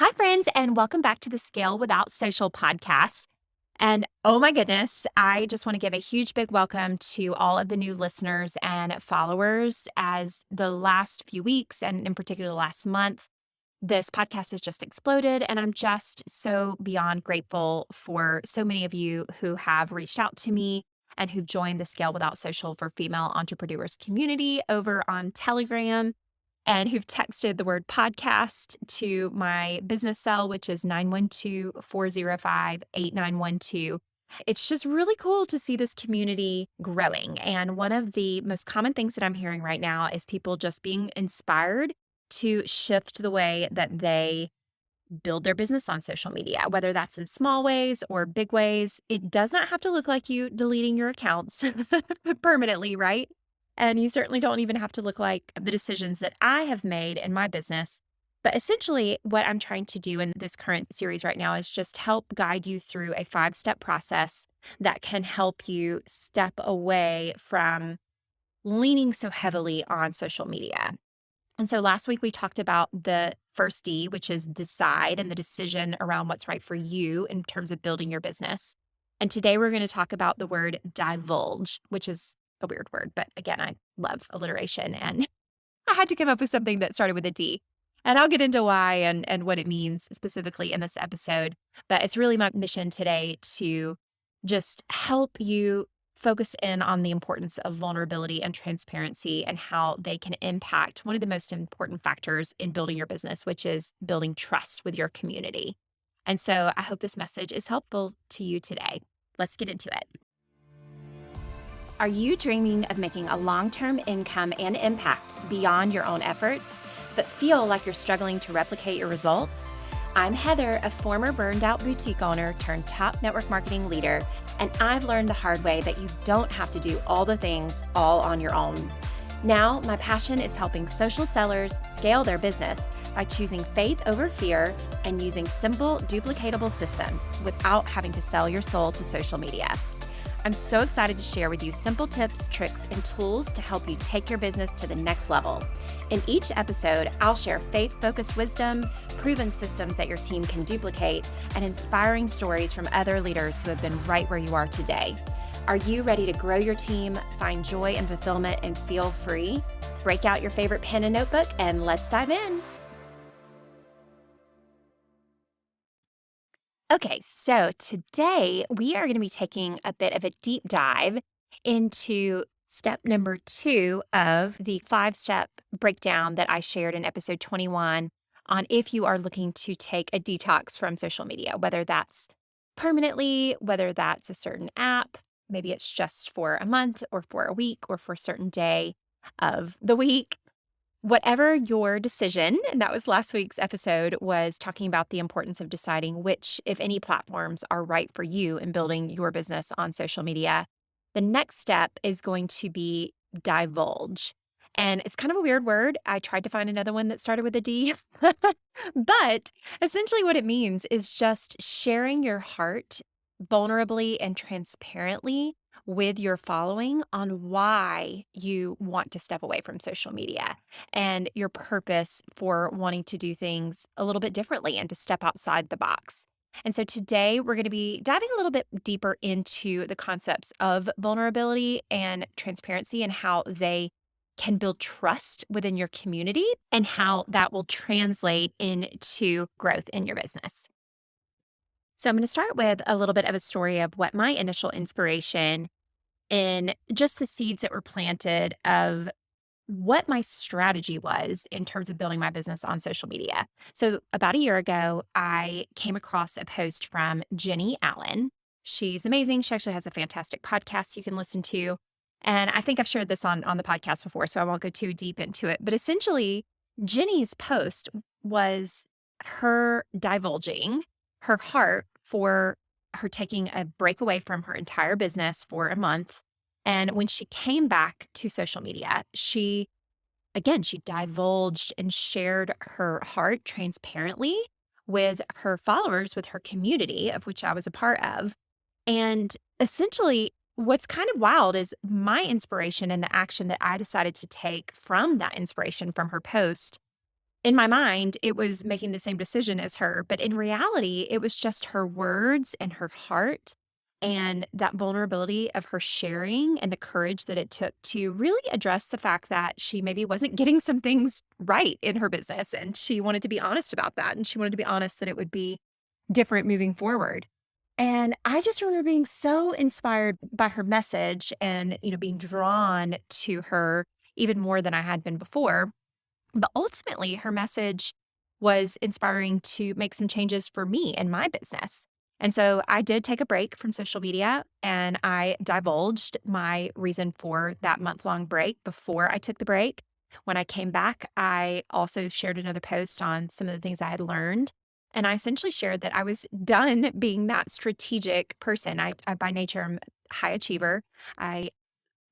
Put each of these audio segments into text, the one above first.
Hi, friends, and welcome back to the Scale Without Social podcast. And oh my goodness, I just want to give a huge big welcome to all of the new listeners and followers as the last few weeks, and in particular the last month, this podcast has just exploded. And I'm just so beyond grateful for so many of you who have reached out to me and who've joined the Scale Without Social for Female Entrepreneurs community over on Telegram and who've texted the word podcast to my business cell, which is 912-405-8912. It's just really cool to see this community growing. And one of the most common things that I'm hearing right now is people just being inspired to shift the way that they build their business on social media, whether that's in small ways or big ways. It does not have to look like you deleting your accounts permanently, right? And you certainly don't even have to look like the decisions that I have made in my business. But essentially, what I'm trying to do in this current series right now is just help guide you through a 5-step process that can help you step away from leaning so heavily on social media. And so last week we talked about the first D, which is decide, and the decision around what's right for you in terms of building your business. And today we're going to talk about the word divulge, which is a weird word, but again, I love alliteration and I had to come up with something that started with a D. And I'll get into why and what it means specifically in this episode. But it's really my mission today to just help you focus in on the importance of vulnerability and transparency and how they can impact one of the most important factors in building your business, which is building trust with your community. And so I hope this message is helpful to you today. Let's get into it. Are you dreaming of making a long-term income and impact beyond your own efforts, but feel like you're struggling to replicate your results? I'm Heather, a former burned-out boutique owner turned top network marketing leader, and I've learned the hard way that you don't have to do all the things all on your own. Now, my passion is helping social sellers scale their business by choosing faith over fear and using simple, duplicatable systems without having to sell your soul to social media. I'm so excited to share with you simple tips, tricks, and tools to help you take your business to the next level. In each episode, I'll share faith-focused wisdom, proven systems that your team can duplicate, and inspiring stories from other leaders who have been right where you are today. Are you ready to grow your team, find joy and fulfillment, and feel free? Break out your favorite pen and notebook, and let's dive in. Okay, so today we are going to be taking a bit of a deep dive into step number 2 of the 5-step breakdown that I shared in episode 21 on if you are looking to take a detox from social media, whether that's permanently, whether that's a certain app, maybe it's just for a month or for a week or for a certain day of the week. Whatever your decision, and that was last week's episode, was talking about the importance of deciding which, if any, platforms are right for you in building your business on social media. The next step is going to be divulge. And it's kind of a weird word. I tried to find another one that started with a D. But essentially, what it means is just sharing your heart vulnerably and transparently with your following on why you want to step away from social media and your purpose for wanting to do things a little bit differently and to step outside the box. And so today we're going to be diving a little bit deeper into the concepts of vulnerability and transparency and how they can build trust within your community and how that will translate into growth in your business. So I'm going to start with a little bit of a story of what my initial inspiration in just the seeds that were planted of what my strategy was in terms of building my business on social media. So about a year ago, I came across a post from Jenny Allen. She's amazing. She actually has a fantastic podcast you can listen to. And I think I've shared this on the podcast before, so I won't go too deep into it. But essentially, Jenny's post was her divulging her heart for her taking a break away from her entire business for a month. And when she came back to social media, she divulged and shared her heart transparently with her followers, with her community, of which I was a part of. And essentially, what's kind of wild is my inspiration and the action that I decided to take from that inspiration from her post in my mind, it was making the same decision as her, but in reality, it was just her words and her heart and that vulnerability of her sharing and the courage that it took to really address the fact that she maybe wasn't getting some things right in her business. And she wanted to be honest about that. And she wanted to be honest that it would be different moving forward. And I just remember being so inspired by her message and, being drawn to her even more than I had been before. But ultimately, her message was inspiring to make some changes for me and my business. And so I did take a break from social media and I divulged my reason for that month-long break before I took the break. When I came back, I also shared another post on some of the things I had learned. And I essentially shared that I was done being that strategic person. I by nature am a high achiever. I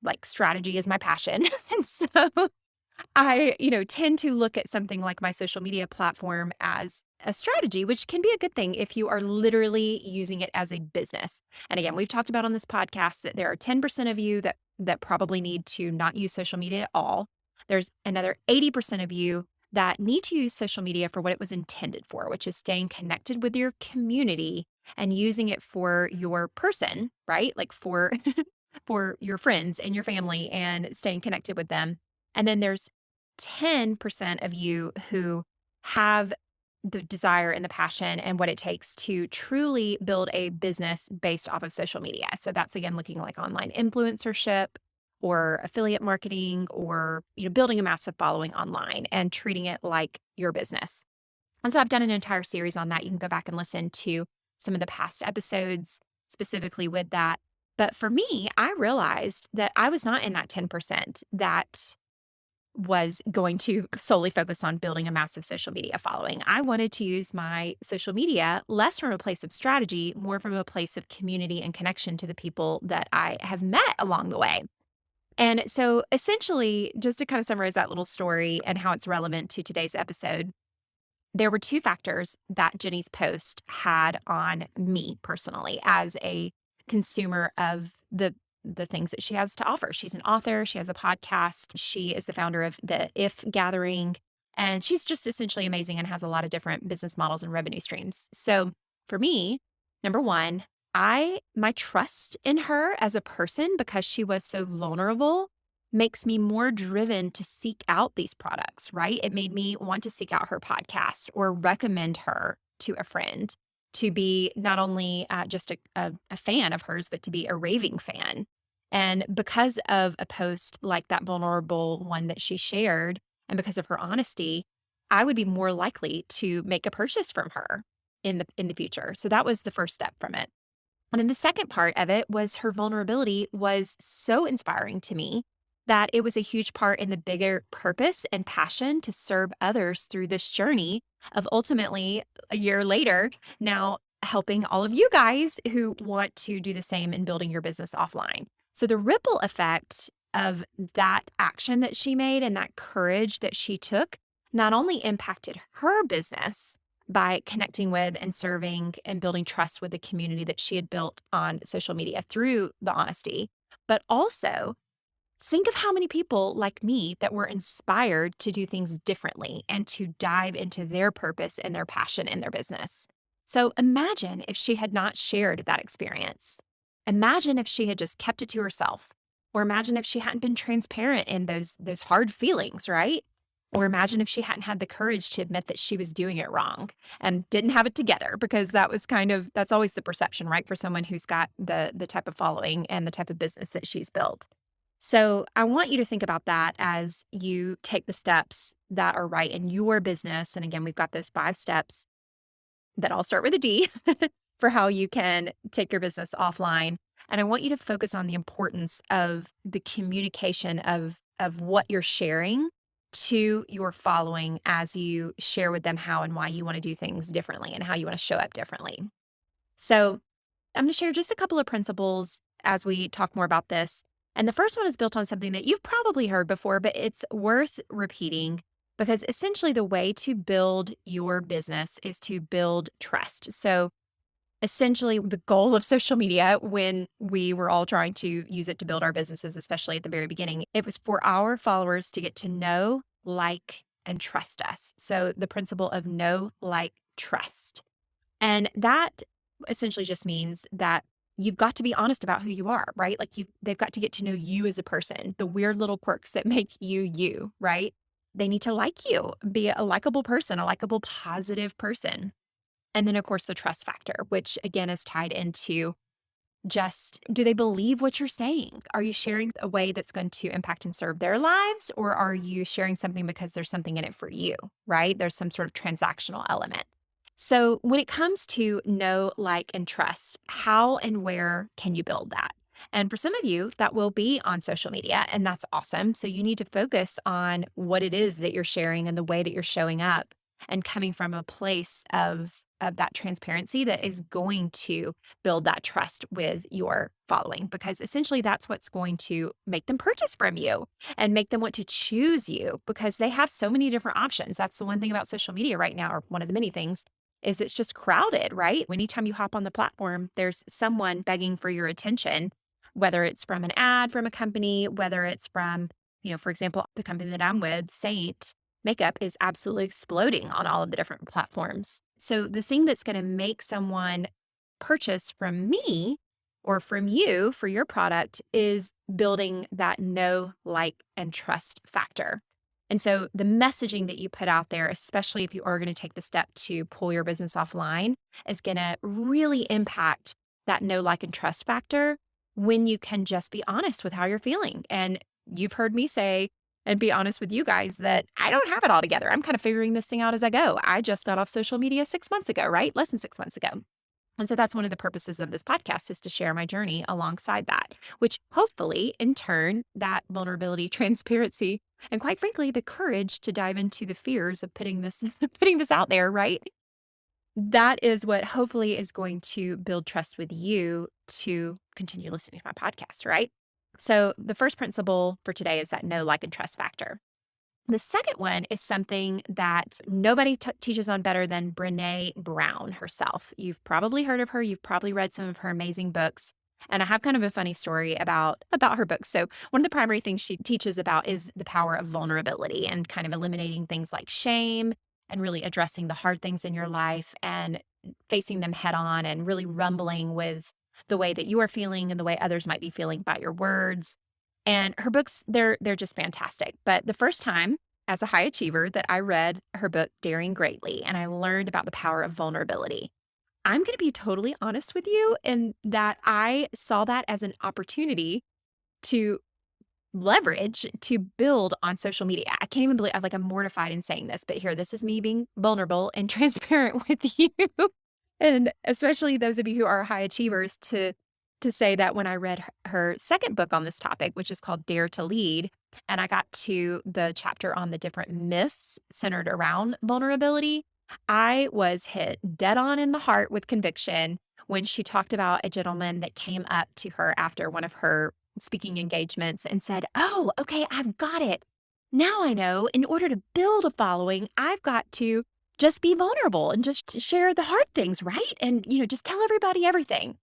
like strategy is my passion. And so I, tend to look at something like my social media platform as a strategy, which can be a good thing if you are literally using it as a business. And again, we've talked about on this podcast that there are 10% of you that probably need to not use social media at all. There's another 80% of you that need to use social media for what it was intended for, which is staying connected with your community and using it for your person, right? Like for for your friends and your family and staying connected with them. And then there's 10% of you who have the desire and the passion and what it takes to truly build a business based off of social media. So that's again looking like online influencership or affiliate marketing or building a massive following online and treating it like your business. And so I've done an entire series on that. You can go back and listen to some of the past episodes specifically with that. But for me, I realized that I was not in that 10% that was going to solely focus on building a massive social media following. I wanted to use my social media less from a place of strategy, more from a place of community and connection to the people that I have met along the way. And so essentially, just to kind of summarize that little story and how it's relevant to today's episode, there were two factors that Jenny's post had on me personally as a consumer of the things that she has to offer. She's an author, she has a podcast, she is the founder of the If Gathering, and she's just essentially amazing and has a lot of different business models and revenue streams. So for me, number one, my trust in her as a person because she was so vulnerable makes me more driven to seek out these products, right? It made me want to seek out her podcast or recommend her to a friend to be not only just a fan of hers, but to be a raving fan. And because of a post like that vulnerable one that she shared, and because of her honesty, I would be more likely to make a purchase from her in the future. So that was the first step from it. And then the second part of it was her vulnerability was so inspiring to me that it was a huge part in the bigger purpose and passion to serve others through this journey of ultimately a year later now helping all of you guys who want to do the same in building your business offline. So the ripple effect of that action that she made and that courage that she took not only impacted her business by connecting with and serving and building trust with the community that she had built on social media through the honesty, but also think of how many people like me that were inspired to do things differently and to dive into their purpose and their passion in their business. So imagine if she had not shared that experience. Imagine if she had just kept it to herself. Or imagine if she hadn't been transparent in those hard feelings, right? Or imagine if she hadn't had the courage to admit that she was doing it wrong and didn't have it together, because that's always the perception, right? For someone who's got the type of following and the type of business that she's built. So I want you to think about that as you take the steps that are right in your business. And again, we've got those 5 steps that all start with a D for how you can take your business offline. And I want you to focus on the importance of the communication of what you're sharing to your following as you share with them how and why you want to do things differently and how you want to show up differently. So I'm going to share just a couple of principles as we talk more about this. And the first one is built on something that you've probably heard before, but it's worth repeating because essentially the way to build your business is to build trust. So essentially the goal of social media when we were all trying to use it to build our businesses, especially at the very beginning, it was for our followers to get to know, like, and trust us. So the principle of know, like, trust. And that essentially just means that you've got to be honest about who you are, right? Like they've got to get to know you as a person, the weird little quirks that make you you, right? They need to like you, be a likable person, a likable, positive person. And then, of course, the trust factor, which again is tied into just do they believe what you're saying? Are you sharing a way that's going to impact and serve their lives? Or are you sharing something because there's something in it for you, right? There's some sort of transactional element. So, when it comes to know, like, and trust, how and where can you build that? And for some of you, that will be on social media, and that's awesome. So, you need to focus on what it is that you're sharing and the way that you're showing up and coming from a place of that transparency that is going to build that trust with your following, because essentially that's what's going to make them purchase from you and make them want to choose you because they have so many different options. That's the one thing about social media right now, or one of the many things, is it's just crowded, right? Anytime you hop on the platform, there's someone begging for your attention, whether it's from an ad from a company, whether it's from, for example, the company that I'm with, Seint Makeup, is absolutely exploding on all of the different platforms. So the thing that's going to make someone purchase from me or from you for your product is building that know, like, and trust factor. And so the messaging that you put out there, especially if you are going to take the step to pull your business offline, is going to really impact that know, like, and trust factor when you can just be honest with how you're feeling. And you've heard me say, and be honest with you guys, that I don't have it all together. I'm kind of figuring this thing out as I go. I just got off social media 6 months ago, right? Less than 6 months ago. And so that's one of the purposes of this podcast, is to share my journey alongside that, which hopefully in turn, that vulnerability, transparency, and quite frankly, the courage to dive into the fears of putting this putting this out there, right? That is what hopefully is going to build trust with you to continue listening to my podcast, right? So the first principle for today is that know, like, and trust factor. The second one is something that nobody teaches on better than Brenne Brown herself. You've probably heard of her. You've probably read some of her amazing books. And I have kind of a funny story about her books. So one of the primary things she teaches about is the power of vulnerability and kind of eliminating things like shame and really addressing the hard things in your life and facing them head on and really rumbling with the way that you are feeling and the way others might be feeling about your words. And her books, they're just fantastic. But the first time as a high achiever that I read her book, Daring Greatly, and I learned about the power of vulnerability. I'm going to be totally honest with you in that I saw that as an opportunity to leverage to build on social media. I can't even believe I'm mortified in saying this, but here, this is me being vulnerable and transparent with you. And especially those of you who are high achievers, to say that when I read her second book on this topic, which is called Dare to Lead, and I got to the chapter on the different myths centered around vulnerability, I was hit dead on in the heart with conviction when she talked about a gentleman that came up to her after one of her speaking engagements and said, "Oh, okay, I've got it. Now I know in order to build a following, I've got to just be vulnerable and just share the hard things, right? And, just tell everybody everything."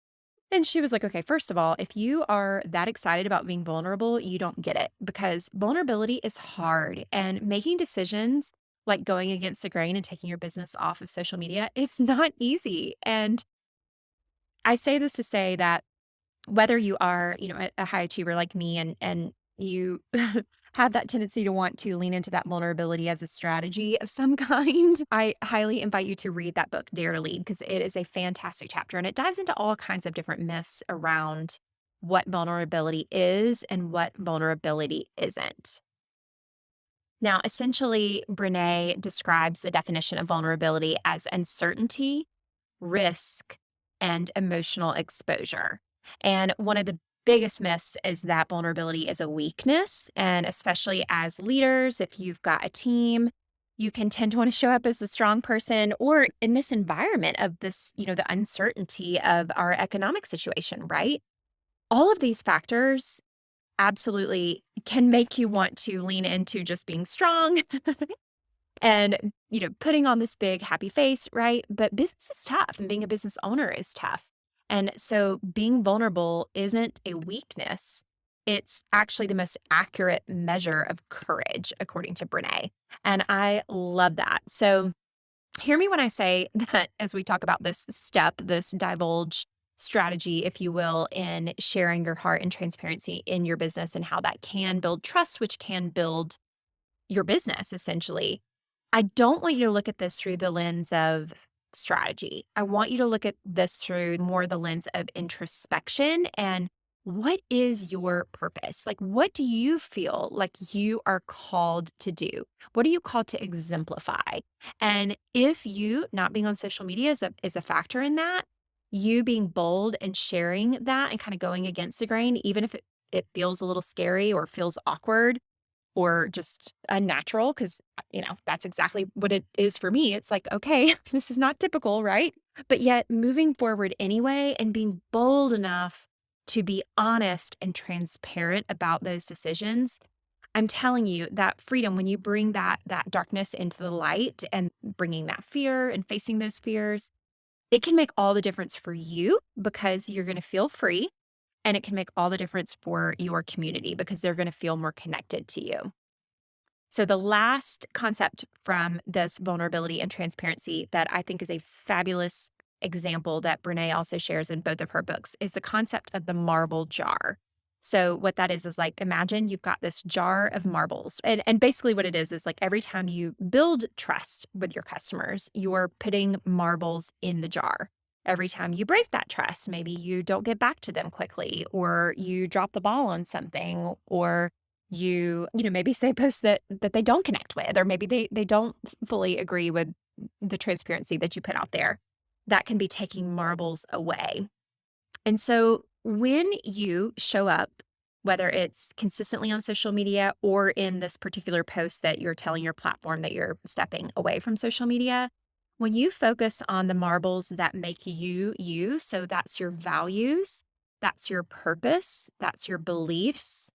And she was like, "Okay, first of all, if you are that excited about being vulnerable, you don't get it, because vulnerability is hard, and making decisions like going against the grain and taking your business off of social media, it's not easy." And I say this to say that whether you are, a high achiever like me, and you have that tendency to want to lean into that vulnerability as a strategy of some kind, I highly invite you to read that book, Dare to Lead, because it is a fantastic chapter and it dives into all kinds of different myths around what vulnerability is and what vulnerability isn't. Now, essentially, Brene describes the definition of vulnerability as uncertainty, risk, and emotional exposure. And one of the biggest myths is that vulnerability is a weakness. And especially as leaders, if you've got a team, you can tend to want to show up as the strong person, or in this environment of this, the uncertainty of our economic situation, right? All of these factors absolutely can make you want to lean into just being strong and, putting on this big happy face, right? But business is tough and being a business owner is tough. And so being vulnerable isn't a weakness. It's actually the most accurate measure of courage, according to Brenne. And I love that. So hear me when I say that as we talk about this step, this divulge strategy, if you will, in sharing your heart and transparency in your business and how that can build trust, which can build your business essentially. I don't want you to look at this through the lens of strategy. I want you to look at this through more the lens of introspection and what is your purpose? Like, what do you feel like you are called to do? What are you called to exemplify? And if you not being on social media is a factor in that, you being bold and sharing that and kind of going against the grain, even if it feels a little scary or feels awkward, or just unnatural, because, that's exactly what it is for me. It's like, okay, this is not typical, right? But yet moving forward anyway and being bold enough to be honest and transparent about those decisions. I'm telling you that freedom, when you bring that darkness into the light and bringing that fear and facing those fears, it can make all the difference for you because you're going to feel free. And it can make all the difference for your community because they're going to feel more connected to you. So, the last concept from this vulnerability and transparency that I think is a fabulous example that Brene also shares in both of her books is the concept of the marble jar. So, what that is like imagine you've got this jar of marbles. And basically, what it is like every time you build trust with your customers, you're putting marbles in the jar. Every time you break that trust, maybe you don't get back to them quickly, or you drop the ball on something, or maybe say posts that they don't connect with, or maybe they don't fully agree with the transparency that you put out there. That can be taking marbles away. And so when you show up, whether it's consistently on social media or in this particular post that you're telling your platform that you're stepping away from social media, when you focus on the marbles that make you you, so that's your values, that's your purpose, that's your beliefs,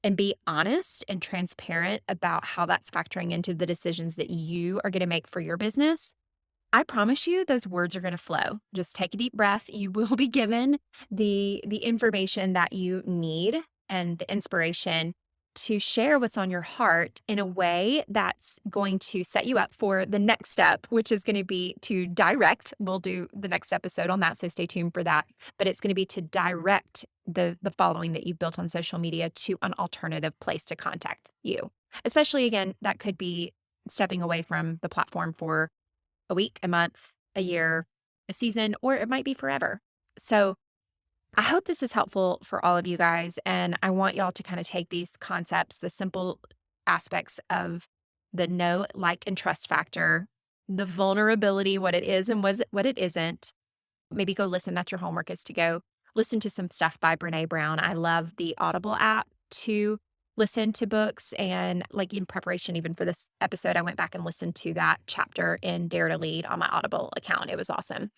and be honest and transparent about how that's factoring into the decisions that you are going to make for your business, I promise you those words are going to flow. Just take a deep breath. You will be given the information that you need and the inspiration to share what's on your heart in a way that's going to set you up for the next step, which is going to be to direct. We'll do the next episode on that, so stay tuned for that. But it's going to be to direct the following that you've built on social media to an alternative place to contact you. Especially, again, that could be stepping away from the platform for a week, a month, a year, a season, or it might be forever. So I hope this is helpful for all of you guys. And I want y'all to kind of take these concepts, the simple aspects of the know, like, and trust factor, the vulnerability, what it is and what it isn't. Maybe go listen. That's your homework, is to go listen to some stuff by Brene Brown. I love the Audible app to listen to books, and like in preparation even for this episode, I went back and listened to that chapter in Dare to Lead on my Audible account. It was awesome.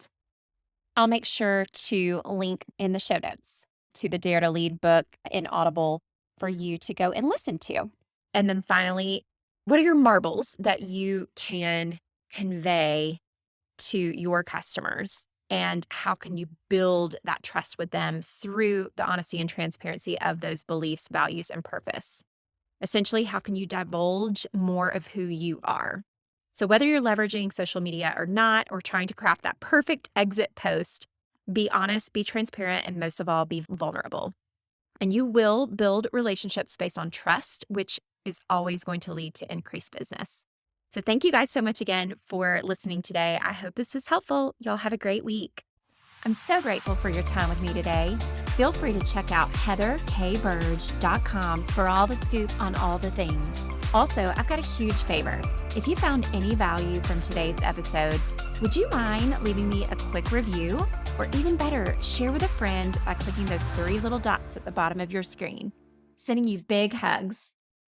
I'll make sure to link in the show notes to the Dare to Lead book in Audible for you to go and listen to. And then finally, what are your marbles that you can convey to your customers? And how can you build that trust with them through the honesty and transparency of those beliefs, values, and purpose? Essentially, how can you divulge more of who you are? So whether you're leveraging social media or not, or trying to craft that perfect exit post, be honest, be transparent, and most of all, be vulnerable. And you will build relationships based on trust, which is always going to lead to increased business. So thank you guys so much again for listening today. I hope this is helpful. Y'all have a great week. I'm so grateful for your time with me today. Feel free to check out heatherkburge.com for all the scoop on all the things. Also, I've got a huge favor. If you found any value from today's episode, would you mind leaving me a quick review? Or even better, share with a friend by clicking those 3 little dots at the bottom of your screen. Sending you big hugs.